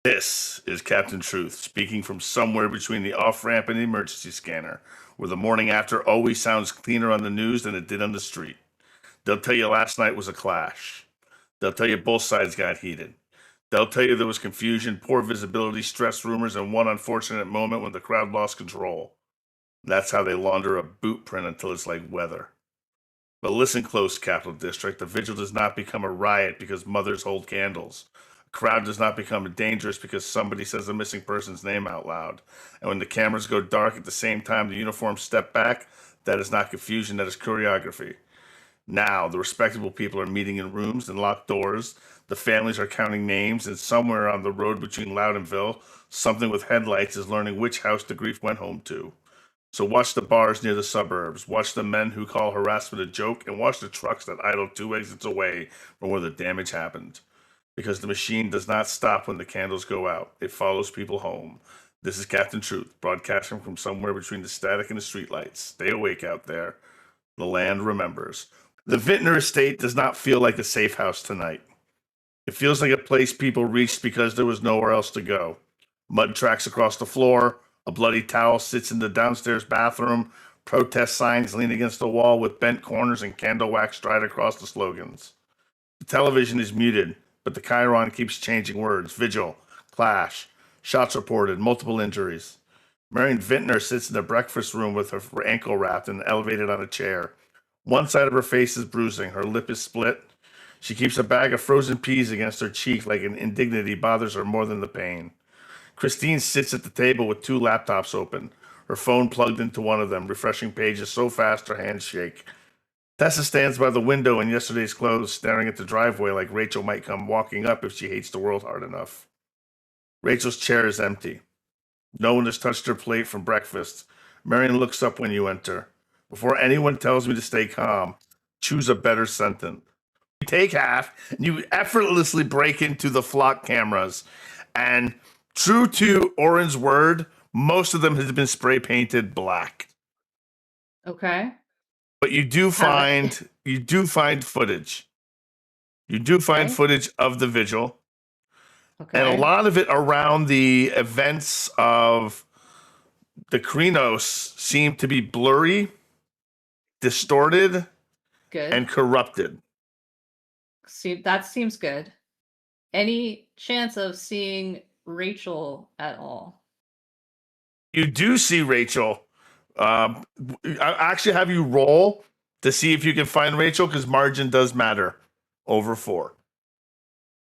This is Captain Truth speaking from somewhere between the off ramp and the emergency scanner, where the morning after always sounds cleaner on the news than it did on the street. They'll tell you last night was a clash. They'll tell you both sides got heated. They'll tell you there was confusion, poor visibility, stress rumors, and one unfortunate moment when the crowd lost control. That's how they launder a boot print until it's like weather. But listen close, Capital District. The vigil does not become a riot because mothers hold candles. A crowd does not become dangerous because somebody says a missing person's name out loud. And when the cameras go dark at the same time the uniforms step back, that is not confusion, that is choreography. Now, the respectable people are meeting in rooms and locked doors. The families are counting names, and somewhere on the road between Loudonville, something with headlights is learning which house the grief went home to. So watch the bars near the suburbs, watch the men who call harassment a joke, and watch the trucks that idle 2 exits away from where the damage happened. Because the machine does not stop when the candles go out. It follows people home. This is Captain Truth, broadcasting from somewhere between the static and the streetlights. Stay awake out there. The land remembers. The Vintner estate does not feel like a safe house tonight. It feels like a place people reached because there was nowhere else to go. Mud tracks across the floor, a bloody towel sits in the downstairs bathroom, protest signs lean against the wall with bent corners and candle wax stride across the slogans. The television is muted, but the chyron keeps changing words. Vigil, clash, shots reported, multiple injuries. Marion Vintner sits in the breakfast room with her ankle wrapped and elevated on a chair. One side of her face is bruising, her lip is split. She keeps a bag of frozen peas against her cheek like an indignity bothers her more than the pain. Christine sits at the table with two laptops open, her phone plugged into one of them, refreshing pages so fast her hands shake. Tessa stands by the window in yesterday's clothes, staring at the driveway like Rachel might come walking up if she hates the world hard enough. Rachel's chair is empty. No one has touched her plate from breakfast. Marion looks up when you enter. Before anyone tells me to stay calm, choose a better sentence. You take half, and you effortlessly break into the flock cameras. And true to Oren's word, most of them has been spray painted black. Okay. But you do find footage. You do find footage of the vigil. Okay. And a lot of it around the events of the Krynos seem to be blurry, distorted, Good. and corrupted. See, that seems good. Any chance of seeing Rachel at all? You do see Rachel. I actually have you roll to see if you can find Rachel because margin does matter over 4.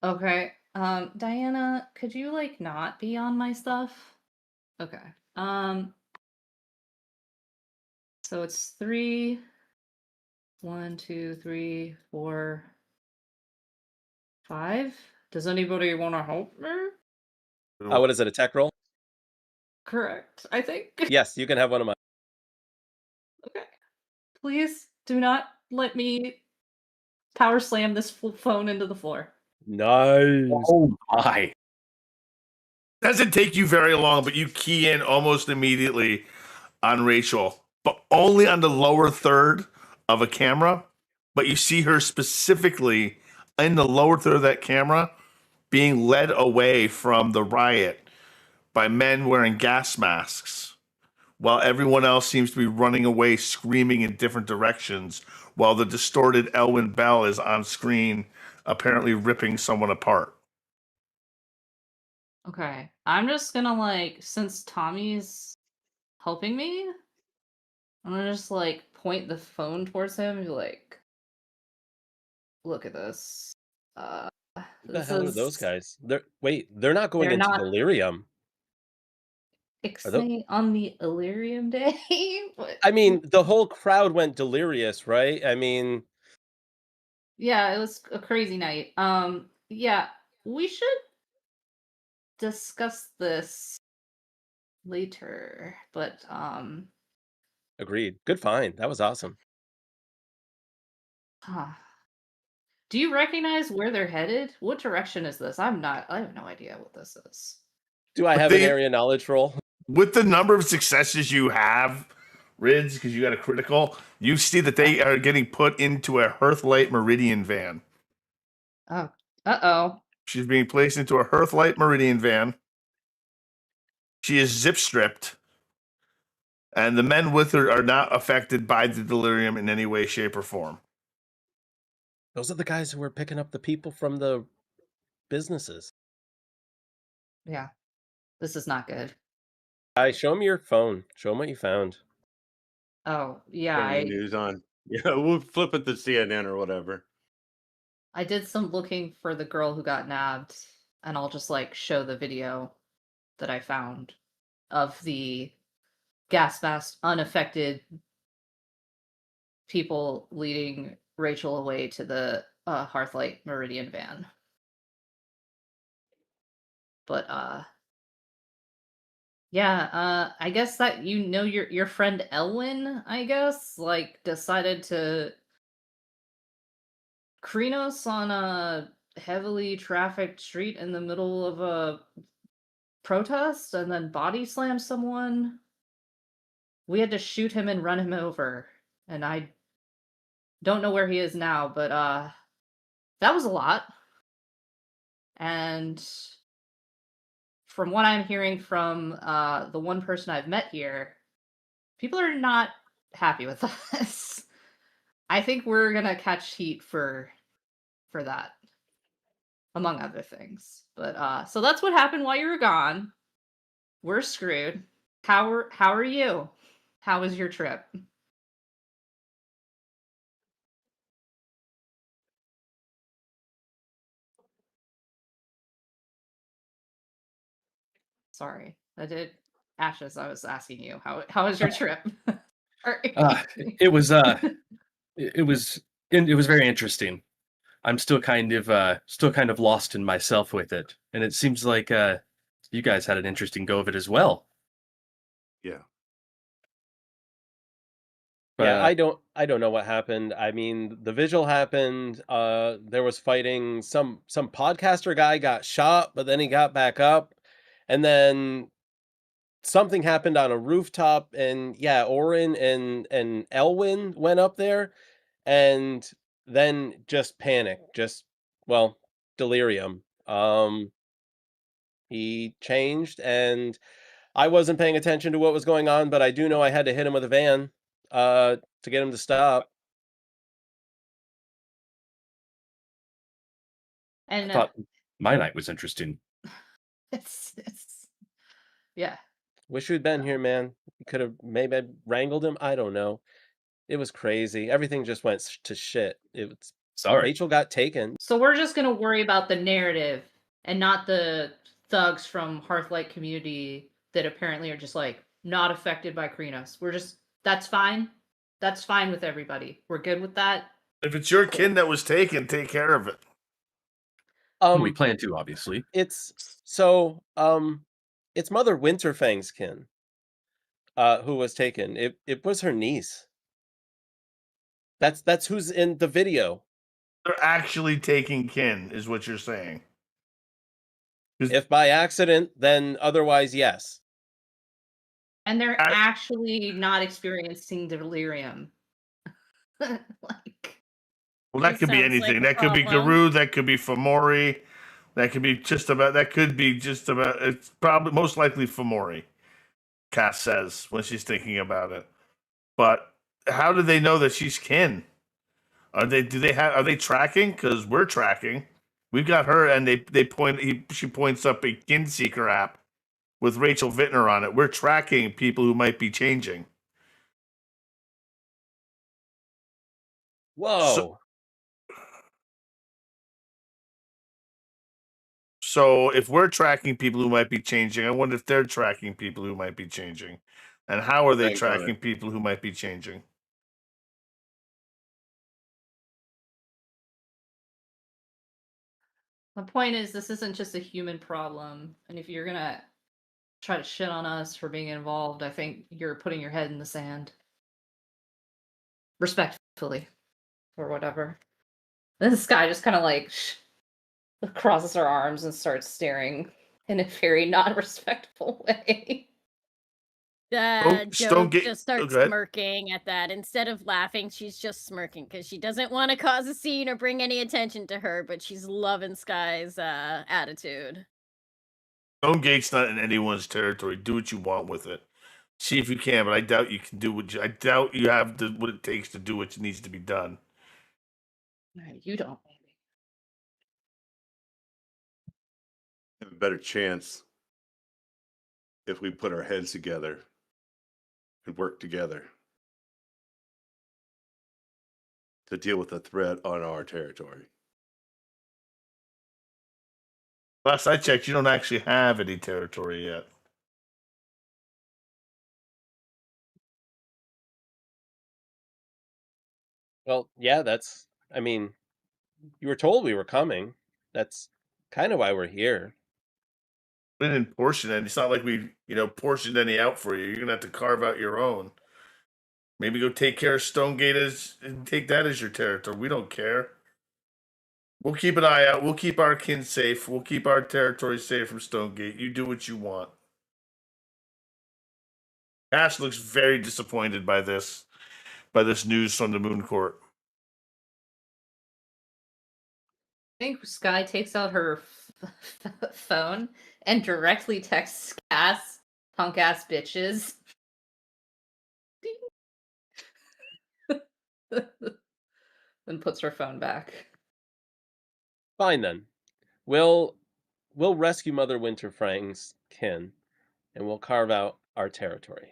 Okay. Diana, could you like not be on my stuff? Okay. So it's 3. 1, 2, 3, 4, 5. Does anybody want to help me? What is it? A tech roll? Correct, I think. Yes, you can have one of mine. Okay. Please do not let me power slam this phone into the floor. Nice. Oh my. Doesn't take you very long, but you key in almost immediately on Rachel, but only on the lower third of a camera. But you see her specifically in the lower third of that camera being led away from the riot by men wearing gas masks, while everyone else seems to be running away, screaming in different directions, while the distorted Elwyn Bell is on screen, apparently ripping someone apart. Okay. I'm just gonna like, since Tommy's helping me, I'm gonna just like point the phone towards him and be like, look at this. Who the hell are those guys? They're not going They're into not- delirium. Ixnay on the Illyrium Day? I mean, the whole crowd went delirious, right? I mean, yeah, it was a crazy night. Yeah, we should discuss this later, but agreed. Good find. That was awesome. do you recognize where they're headed? What direction is this? I have no idea what this is. Do I have an area knowledge roll? With the number of successes you have, Rids, because you got a critical, you see that they are getting put into a Hearthlight Meridian van. Oh, uh-oh. She's being placed into a Hearthlight Meridian van. She is zip stripped, and the men with her are not affected by the delirium in any way, shape, or form. Those are the guys who were picking up the people from the businesses. Yeah. This is not good. Show me your phone. Show them what you found. Oh, yeah, Turn the news on. Yeah, we'll flip it to CNN or whatever. I did some looking for the girl who got nabbed, and I'll just like show the video that I found of the gas mask unaffected people leading Rachel away to the Hearthlight Meridian van. But yeah, I guess that your friend Elwyn, I guess, like decided to Krinos on a heavily trafficked street in the middle of a protest and then body slam someone. We had to shoot him and run him over, and I don't know where he is now, but that was a lot. And from what I'm hearing from the one person I've met here, people are not happy with us. I think we're gonna catch heat for that, among other things. But so that's what happened while you were gone. We're screwed. How are you? How was your trip? Sorry, I did. Ashes, I was asking you how was your trip? It was it was very interesting. I'm still kind of lost in myself with it, and it seems like you guys had an interesting go of it as well. Yeah. Yeah, But, I don't know what happened. I mean, the vigil happened. There was fighting. Some podcaster guy got shot, but then he got back up, and then something happened on a rooftop. And yeah, Orin and Elwyn went up there, and then just panic, well, delirium. He changed, and I wasn't paying attention to what was going on, but I do know I had to hit him with a van to get him to stop. I And thought my night was interesting. it's yeah. Wish you'd been here, man. You could have maybe wrangled him. I don't know. It was crazy. Everything just went to shit. Sorry. Rachel got taken. So we're just gonna worry about the narrative and not the thugs from Hearthlight community that apparently are just like not affected by Krinos. That's fine. That's fine with everybody. We're good with that. If it's your kin that was taken, take care of it. We plan to, obviously. It's Mother Winterfang's kin who was taken. It was her niece. That's who's in the video. They're actually taking kin, is what you're saying. If by accident, then otherwise, yes. And they're actually not experiencing delirium. Like, Well, that It could be sounds like anything. a That could be problem. Garou. That could be Fomori. That could be just about. That could be just about. It's probably most likely Fomori. Cass says when she's thinking about it. But how do they know that she's kin? Are they tracking? Because we're tracking. We've got her, and she points up a kin seeker app with Rachel Vintner on it. We're tracking people who might be changing. Whoa. So if we're tracking people who might be changing, I wonder if they're tracking people who might be changing. And how are they Thanks, brother. tracking people who might be changing? The point is, this isn't just a human problem. And if you're gonna try to shit on us for being involved, I think you're putting your head in the sand. Respectfully. Or whatever. This guy just kind of like crosses her arms and starts staring in a very not respectful way. Joe Stonegate. just starts go ahead. smirking at that. Instead of laughing, she's just smirking because she doesn't want to cause a scene or bring any attention to her, but she's loving Sky's attitude. Stonegate's not in anyone's territory. Do what you want with it. See if you can, but I doubt you can do what I doubt you have what it takes to do what needs to be done. You don't. Have a better chance if we put our heads together and work together to deal with the threat on our territory. Last I checked, you don't actually have any territory yet. Well, yeah, I mean, you were told we were coming. That's kind of why we're here. We didn't portion it. It's not like we, portioned any out for you. You're gonna have to carve out your own. Maybe go take care of Stonegate and take that as your territory. We don't care. We'll keep an eye out. We'll keep our kin safe. We'll keep our territory safe from Stonegate. You do what you want. Ash looks very disappointed by this news from the Moon Court. I think Sky takes out her phone and directly texts Cass, punk ass bitches. Then puts her phone back. Fine then. We'll rescue Mother Winterfang's kin, and we'll carve out our territory.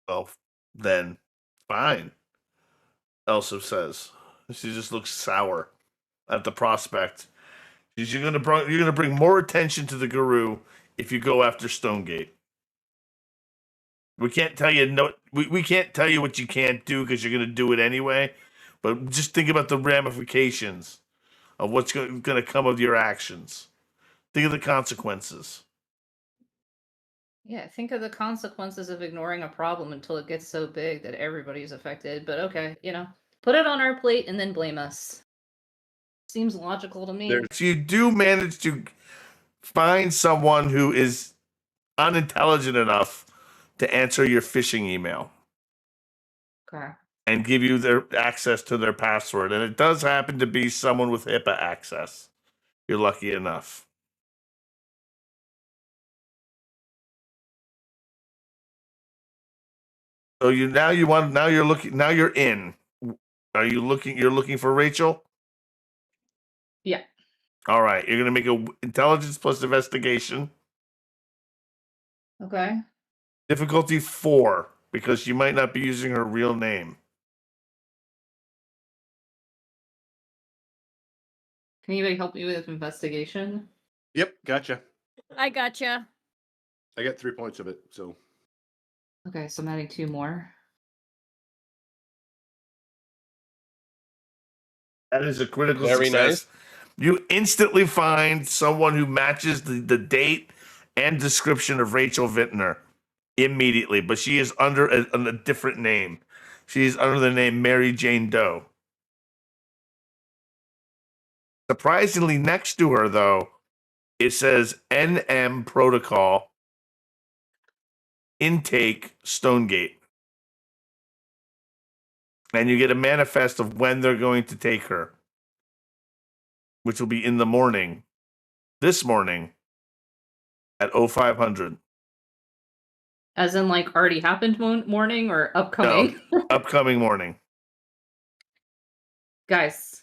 Well, then, fine. Elsa says. She just looks sour at the prospect. You're gonna bring more attention to the Garou if you go after Stonegate. We can't tell you we can't tell you what you can't do because you're gonna do it anyway. But just think about the ramifications of what's gonna come of your actions. Think of the consequences. Yeah, think of the consequences of ignoring a problem until it gets so big that everybody's affected. But okay, put it on our plate and then blame us. Seems logical to me. So you do manage to find someone who is unintelligent enough to answer your phishing email. Okay. And give you their access to their password. And it does happen to be someone with HIPAA access. You're lucky enough. So now you're in. You're looking for Rachel? Yeah. All right. You're gonna make a intelligence plus investigation. Okay. Difficulty 4, because you might not be using her real name. Can anybody help me with investigation? Yep, gotcha. I gotcha. I got 3 points of it, so. Okay, so I'm adding 2 more. That is a critical Very success. nice. You instantly find someone who matches the date and description of Rachel Vintner immediately, but she is under a different name. She's under the name Mary Jane Doe. Surprisingly, next to her, though, it says NM Protocol Intake Stonegate. And you get a manifest of when they're going to take her, which will be in the morning, this morning, at 0500. As in, like, already happened morning or upcoming? No, upcoming morning. Guys,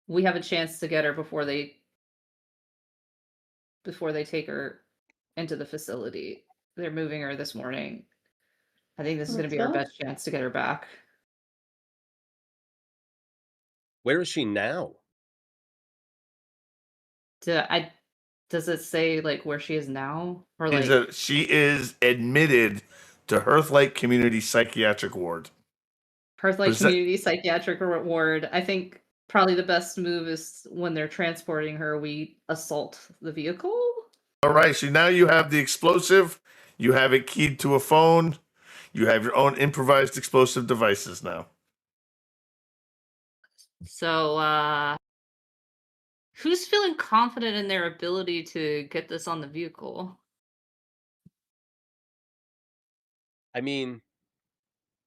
we have a chance to get her before they take her into the facility. They're moving her this morning. I think this is going to be our best chance to get her back. Where is she now? Does it say like where she is now, or like She is admitted to Hearthlight Community Psychiatric Ward. Hearthlight Community Psychiatric Ward? I think probably the best move is when they're transporting her, we assault the vehicle. All right, so now you have the explosive. You have it keyed to a phone. You have your own improvised explosive devices now. So, who's feeling confident in their ability to get this on the vehicle? I mean,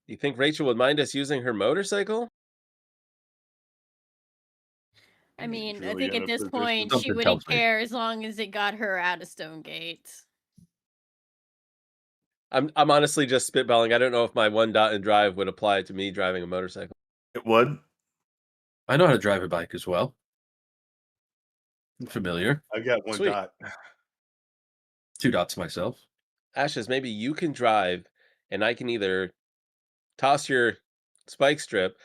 do you think Rachel would mind us using her motorcycle? I mean, I Really think in at a this position- point she Something wouldn't tells me. care as long as it got her out of Stonegate. I'm honestly just spitballing. I don't know if my one dot and drive would apply to me driving a motorcycle. It would. I know how to drive a bike as well. I'm familiar. I got one Sweet. dot. 2 dots myself. Ashes, maybe you can drive, and I can either toss your spike strip,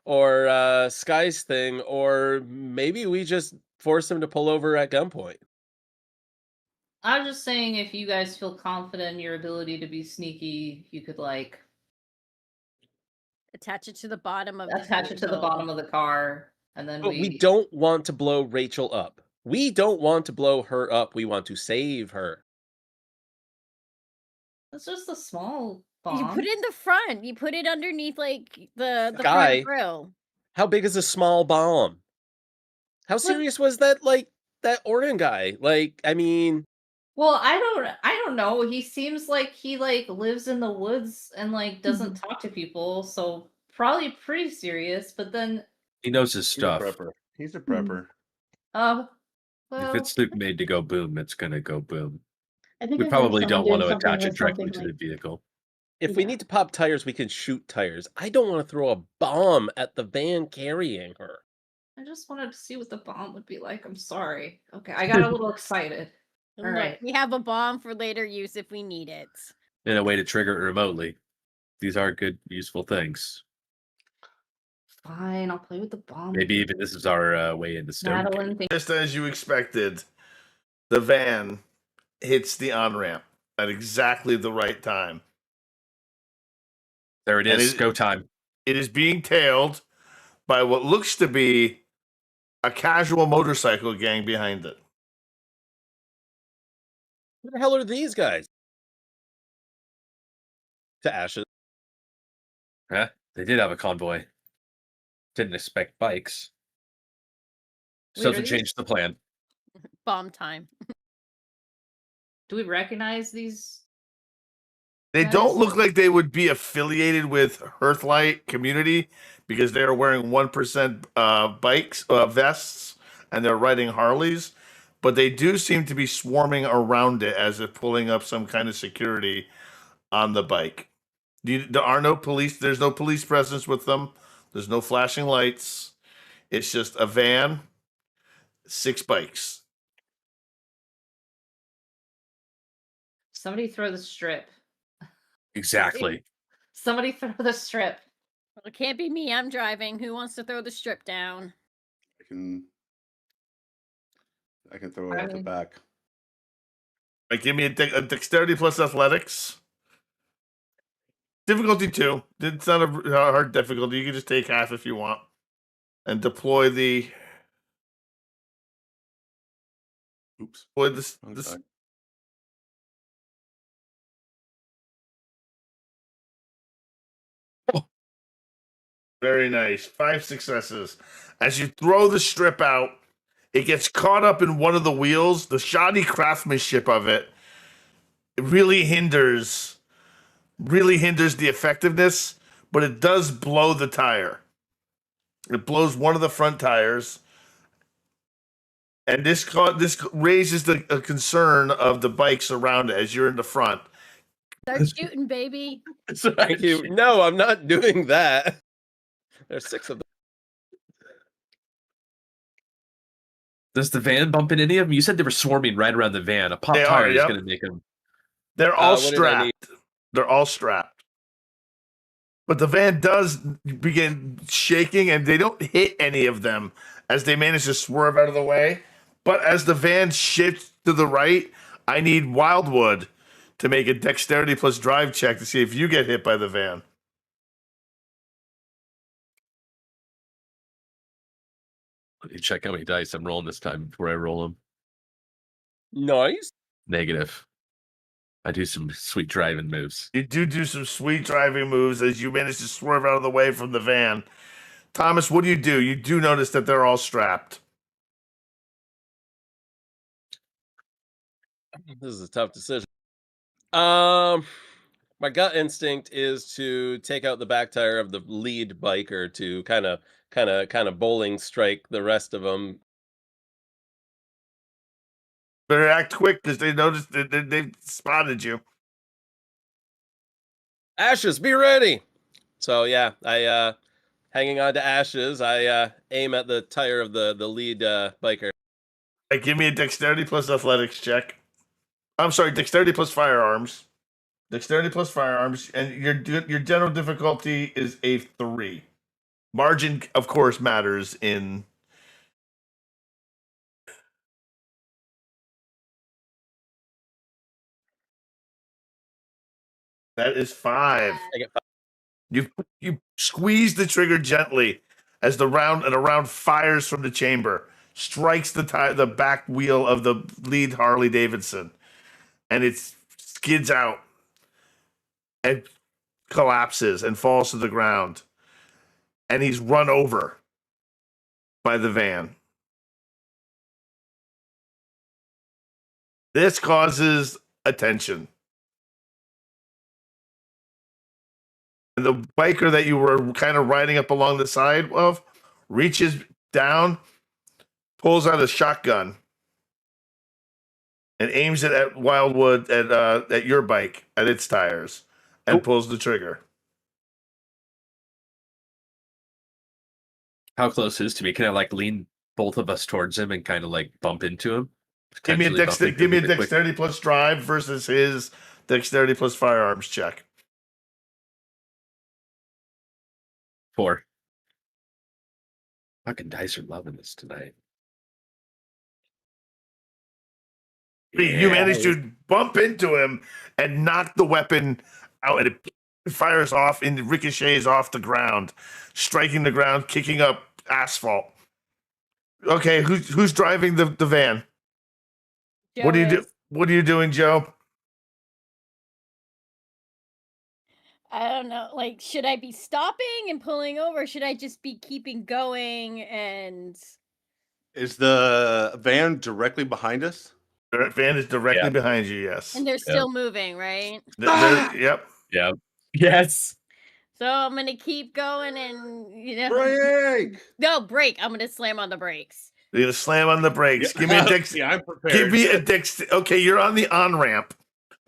or Sky's thing, or maybe we just force him to pull over at gunpoint. I'm just saying, if you guys feel confident in your ability to be sneaky, you could like Attach it to the bottom of attach it to the bottom of the car, and then But we don't want to blow Rachel up. We don't want to blow her up. We want to save her. It's just a small You bomb. put it in the front. You put it underneath like the Sky. front grill. How big is a small bomb? How serious was that? Like that Oregon guy? Like, I mean, Well, I don't know. He seems like he like lives in the woods and like doesn't talk to people, so probably pretty serious. But then, He knows his He's a stuff. prepper. He's a prepper. well, If it's made to go boom, it's gonna go boom. I think We if there's probably don't someone want to doing something attach it with directly something to like the vehicle. if we Yeah. need to pop tires, we can shoot tires. I don't want to throw a bomb at the van carrying her. I just wanted to see what the bomb would be like. I'm sorry. Okay, I got a little excited. And All look, right. we have a bomb for later use if we need it. And a way to trigger it remotely. These are good, useful things. Fine, I'll play with the bomb. Maybe even this is our way into Stonegate. Madeline, thank Just as you expected, the van hits the on ramp at exactly the right time. There it And is. it- Go time. It is being tailed by what looks to be a casual motorcycle gang behind it. Who the hell are these guys? To Ashes. Huh? They did have a convoy. Didn't expect bikes. Wait, Doesn't are change the plan. Bomb time. do we recognize these? They Guys? don't look like they would be affiliated with Hearthlight community because they are wearing 1% bikes, vests, and they're riding Harleys. But they do seem to be swarming around it as if pulling up some kind of security on the bike. There are no police. There's no police presence with them. There's no flashing lights. It's just a van, 6 bikes. Somebody throw the strip. Exactly. Somebody throw the strip. Well, it can't be me. I'm driving. Who wants to throw the strip down? I can throw it out the mean- back. Like, give me a dexterity plus athletics. Difficulty 2. It's not a hard difficulty. You can just take half if you want. And deploy the. Oops. Deploy this. Wrong this side. very nice. 5 successes. As you throw the strip out, it gets caught up in one of the wheels. The shoddy craftsmanship of it really hinders the effectiveness, but it does blow the tire. It blows one of the front tires, and this raises a concern of the bikes around it as you're in the front. Start shooting, baby. Thank you. No, I'm not doing that. There's 6 of them. Does the van bump in any of them? You said they were swarming right around the van. A pop They tire are, is yep. going to make them. They're all What did I need? strapped. They're all strapped. But the van does begin shaking, and they don't hit any of them as they manage to swerve out of the way. But as the van shifts to the right, I need Wildwood to make a dexterity plus drive check to see if you get hit by the van. Let me check how many dice I'm rolling this time before I roll them. Nice. Negative. I do some sweet driving moves. You do some sweet driving moves as you manage to swerve out of the way from the van Thomas, what do? You do notice that they're all strapped. This is a tough decision. My gut instinct is to take out the back tire of the lead biker to kind of bowling strike the rest of them. Better act quick because they noticed that they spotted you. Ashes, be ready. So yeah, I hanging on to Ashes, I aim at the tire of the lead biker. Hey, give me a dexterity plus athletics check. I'm sorry, dexterity plus firearms. Dexterity plus firearms, and your general difficulty is a 3. Margin, of course, matters in. That is 5. I get 5. You squeeze the trigger gently as a round fires from the chamber, strikes the back wheel of the lead Harley Davidson, and it skids out and collapses and falls to the ground. And he's run over by the van. This causes attention. And the biker that you were kind of riding up along the side of reaches down, pulls out a shotgun, and aims it at Wildwood at your bike, at its tires, and pulls the trigger. How close is to me? Can I like lean both of us towards him and kind of like bump into him? Give me a Potentially bump into him a bit quick. dexterity plus drive versus his dexterity plus firearms check. 4. Fucking dice are loving this tonight. You manage to bump into him and knock the weapon out, and it fires off and ricochets off the ground, striking the ground, kicking up asphalt. Okay, who's driving the van? Joe is. What are you doing, Joe? I don't know. Like, should I be stopping and pulling over? Or should I just be keeping going? And Is the van directly behind us? The van is directly behind you. Yes. they're still moving, right? Yep. Yeah. Yes. So I'm gonna keep going, and Break! no brake. I'm gonna slam on the brakes. You're gonna slam on the brakes. Give me a dex. Yeah, I'm prepared. Give me a dex. Okay, you're on the on ramp.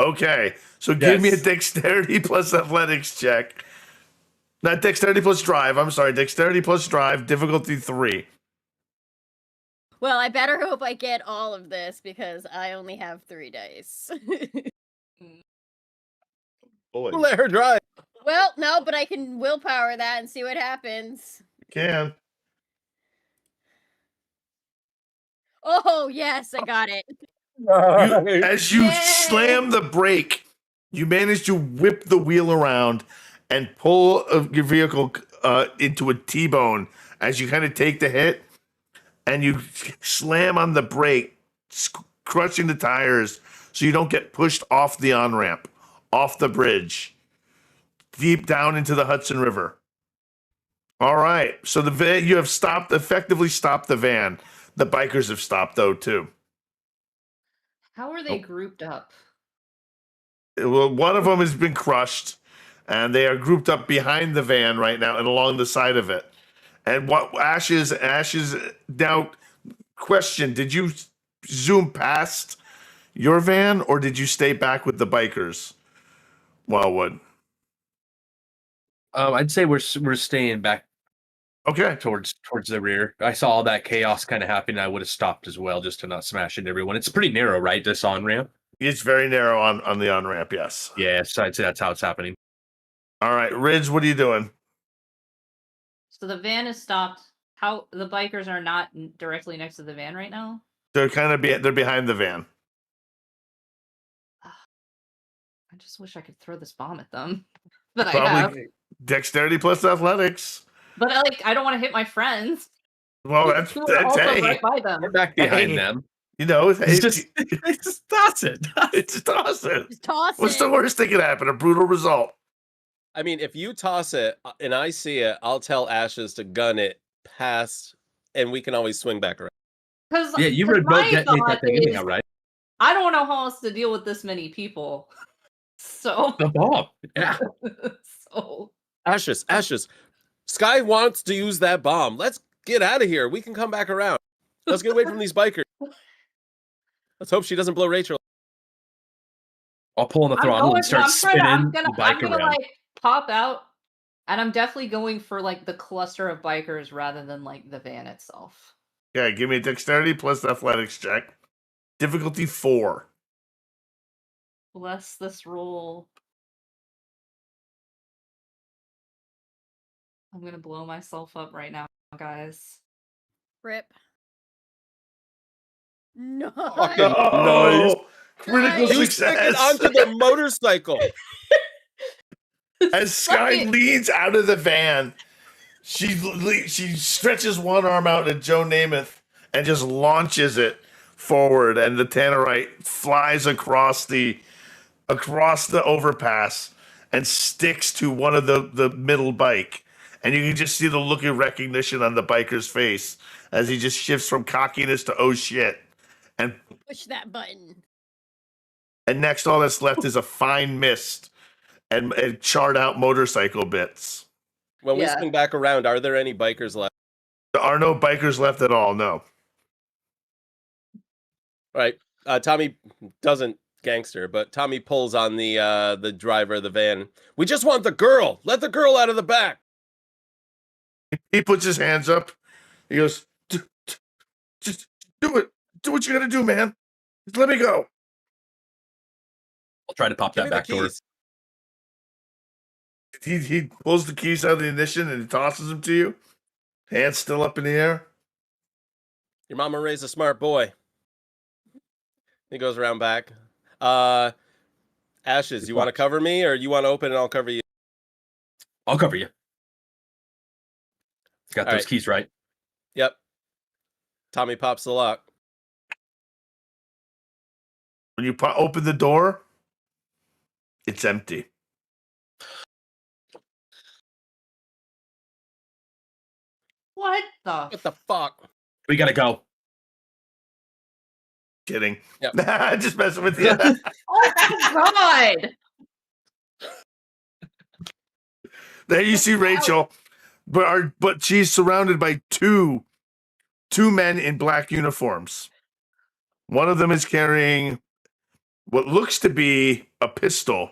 Okay, so give me a dexterity plus athletics check. Not dexterity plus drive. I'm sorry, dexterity plus drive. Difficulty 3. Well, I better hope I get all of this because I only have 3 dice. Boy. Let her drive. Well, no, but I can willpower that and see what happens. You can. Oh, yes, I got it. As you Yay! slam the brake, you manage to whip the wheel around and pull your vehicle into a T-bone as you kind of take the hit, and you slam on the brake, crushing the tires so you don't get pushed off the on-ramp, off the bridge, deep down into the Hudson River. All right, so the van, you have effectively stopped the van. The bikers have stopped, though, too. How are they grouped up? Well, one of them has been crushed, and they are grouped up behind the van right now and along the side of it. And what Ashes now, question, did you zoom past your van or did you stay back with the bikers? Wildwood. I'd say we're staying back Okay. towards the rear. I saw all that chaos kind of happening. I would have stopped as well just to not smash into everyone. It's pretty narrow, right? This on ramp. It's very narrow on the on-ramp, yes. Yeah, so I'd say that's how it's happening. All right, Ridge, what are you doing? So the van is stopped. How the bikers are not directly next to the van right now? They're kind of they're behind the van. I just wish I could throw this bomb at them. But I have. Probably dexterity plus athletics. But I don't want to hit my friends. Well, that's Who are also hey. right by them. We're back behind Hey. them. You know, It's just toss it. it's toss it. Just toss What's it. the worst thing that could happen? A brutal result. I mean, if you toss it and I see it, I'll tell Ashes to gun it past, and we can always swing back around. Because Yeah, you remote my detonate thought that thing is, anyhow, right? I don't know how else to deal with this many people. So, The bomb. Yeah. so Ashes. Sky wants to use that bomb. Let's get out of here. We can come back around. Let's get away from these bikers. Let's hope she doesn't blow Rachel. I'll pull on the I'm throttle going. and start I'm spinning gonna the bike around. like pop out, and I'm definitely going for like the cluster of bikers rather than like the van itself. Yeah, give me a dexterity plus athletics check. Difficulty 4. Bless this roll. I'm gonna blow myself up right now, guys. Rip. No. Fucking Oh, nice. critical Nice. You stick it success. onto the motorcycle. As Sky leans out of the van, she stretches one arm out at Joe Namath and just launches it forward, and the Tannerite flies across the overpass and sticks to one of the middle bike. And you can just see the look of recognition on the biker's face as he just shifts from cockiness to oh shit. And Push that button. next, all that's left is a fine mist and charred out motorcycle bits. When we Yeah. swing back around, are there any bikers left? There are no bikers left at all, no. All right. Tommy doesn't gangster, but Tommy pulls on the driver of the van. We just want the girl. Let the girl out of the back. He puts his hands up. He goes, just do it. Do what you gotta do, man. Just let me go. I'll try to pop Give that me the back door. keys. He pulls the keys out of the ignition and he tosses them to you. Hands still up in the air. Your mama raised a smart boy. He goes around back. Ashes, you want to cover me or you want to open and I'll cover you? I'll cover you. Got All those right. keys right. Yep. Tommy pops the lock. When you open the door, it's empty. What the? What the fuck? We gotta go. Kidding. Yep. Just messing with you. Oh my god! There you see Rachel, but she's surrounded by two men in black uniforms. One of them is carrying what looks to be a pistol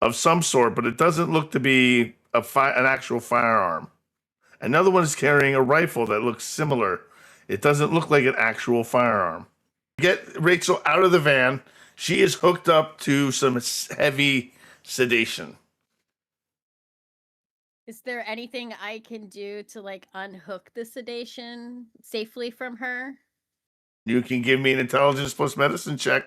of some sort, but it doesn't look to be an actual firearm. Another one is carrying a rifle that looks similar. It doesn't look like an actual firearm. Get Rachel out of the van. She is hooked up to some heavy sedation. Is there anything I can do to like unhook the sedation safely from her? You can give me an intelligence plus medicine check.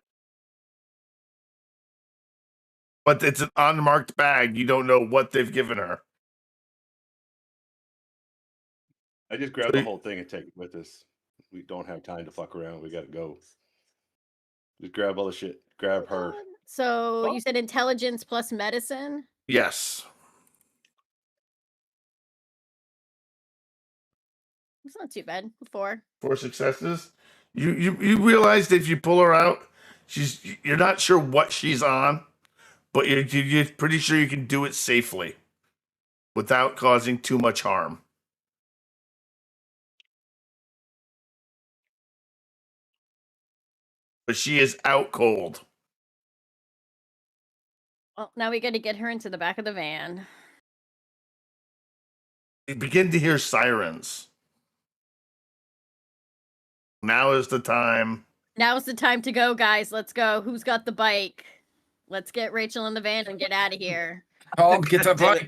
But it's an unmarked bag. You don't know what they've given her. I just grab the whole thing and take it with us. We don't have time to fuck around. We gotta go. Just grab all the shit. Grab her. So you said intelligence plus medicine? Yes. It's not too bad. 4. 4 successes. You realize that if you pull her out, you're not sure what she's on, but you're pretty sure you can do it safely without causing too much harm. But she is out cold. Well, now we got to get her into the back of the van. You begin to hear sirens. Now is the time. Now's the time to go, guys. Let's go. Who's got the bike? Let's get Rachel in the van and get out of here. I'll get the bike.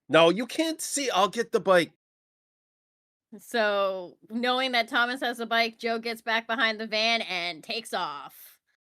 No, you can't see. I'll get the bike. So, knowing that Thomas has a bike, Joe gets back behind the van and takes off.